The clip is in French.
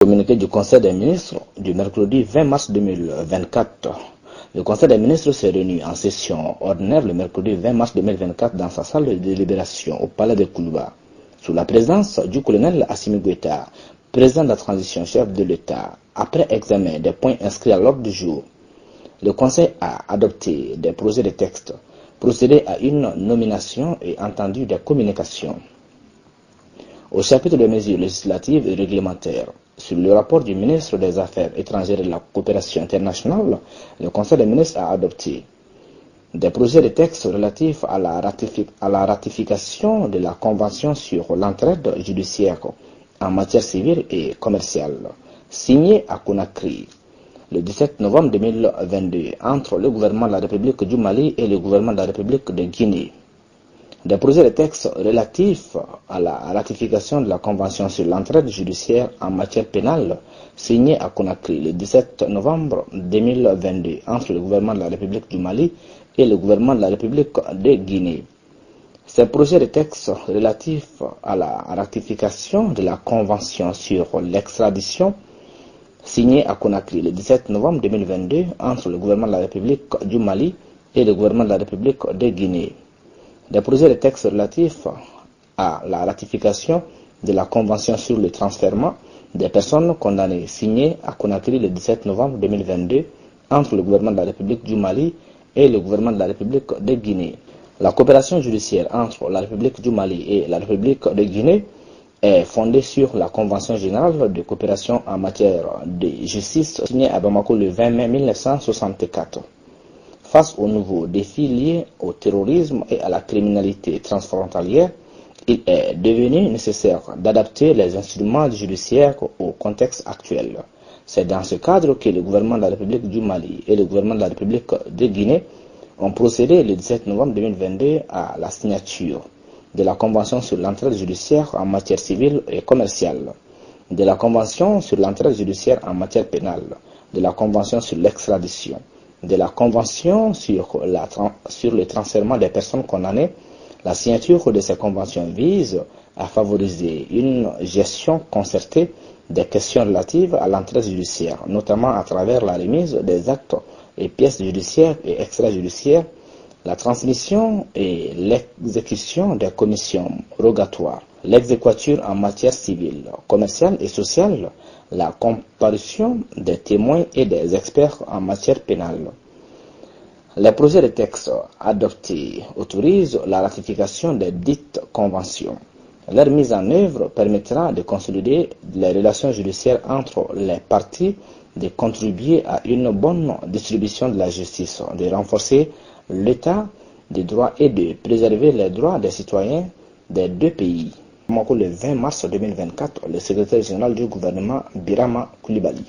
Communiqué du Conseil des ministres du mercredi 20 mars 2024. Le Conseil des ministres s'est réuni en session ordinaire le mercredi 20 mars 2024 dans sa salle de délibération au Palais de Koulouba, sous la présidence du colonel Assimi Goïta, président de la transition, chef de l'État. Après examen des points inscrits à l'ordre du jour, le Conseil a adopté des projets de texte, procédé à une nomination et entendu des communications. Au chapitre des mesures législatives et réglementaires, sur le rapport du ministre des Affaires étrangères et de la coopération internationale, le Conseil des ministres a adopté des projets de texte relatifs à la ratification de la Convention sur l'entraide judiciaire en matière civile et commerciale, signée à Conakry le 17 novembre 2022 entre le gouvernement de la République du Mali et le gouvernement de la République de Guinée. Des projets de texte relatifs à la ratification de la Convention sur l'entraide judiciaire en matière pénale signée à Conakry le 17 novembre 2022 entre le gouvernement de la République du Mali et le gouvernement de la République de Guinée. Ces projets de texte relatifs à la ratification de la Convention sur l'extradition signée à Conakry le 17 novembre 2022 entre le gouvernement de la République du Mali et le gouvernement de la République de Guinée. Des projets de texte relatifs à la ratification de la Convention sur le transfèrement des personnes condamnées signée à Conakry le 17 novembre 2022 entre le gouvernement de la République du Mali et le gouvernement de la République de Guinée. La coopération judiciaire entre la République du Mali et la République de Guinée est fondée sur la Convention générale de coopération en matière de justice signée à Bamako le 20 mai 1964. Face aux nouveaux défis liés au terrorisme et à la criminalité transfrontalière, il est devenu nécessaire d'adapter les instruments judiciaires au contexte actuel. C'est dans ce cadre que le gouvernement de la République du Mali et le gouvernement de la République de Guinée ont procédé le 17 novembre 2022 à la signature de la Convention sur l'entraide judiciaire en matière civile et commerciale, de la Convention sur l'entraide judiciaire en matière pénale, de la Convention sur l'extradition, de la Convention sur le transfèrement des personnes condamnées. La signature de ces conventions vise à favoriser une gestion concertée des questions relatives à l'entraide judiciaire, notamment à travers la remise des actes et pièces judiciaires et extrajudiciaires, la transmission et l'exécution des commissions rogatoires, l'exéquature en matière civile, commerciale et sociale, la comparution des témoins et des experts en matière pénale. Les projets de texte adoptés autorisent la ratification des dites conventions. Leur mise en œuvre permettra de consolider les relations judiciaires entre les parties, de contribuer à une bonne distribution de la justice, de renforcer l'état des droits et de préserver les droits des citoyens des deux pays. Le 20 mars 2024, le secrétaire général du gouvernement Birama Coulibaly.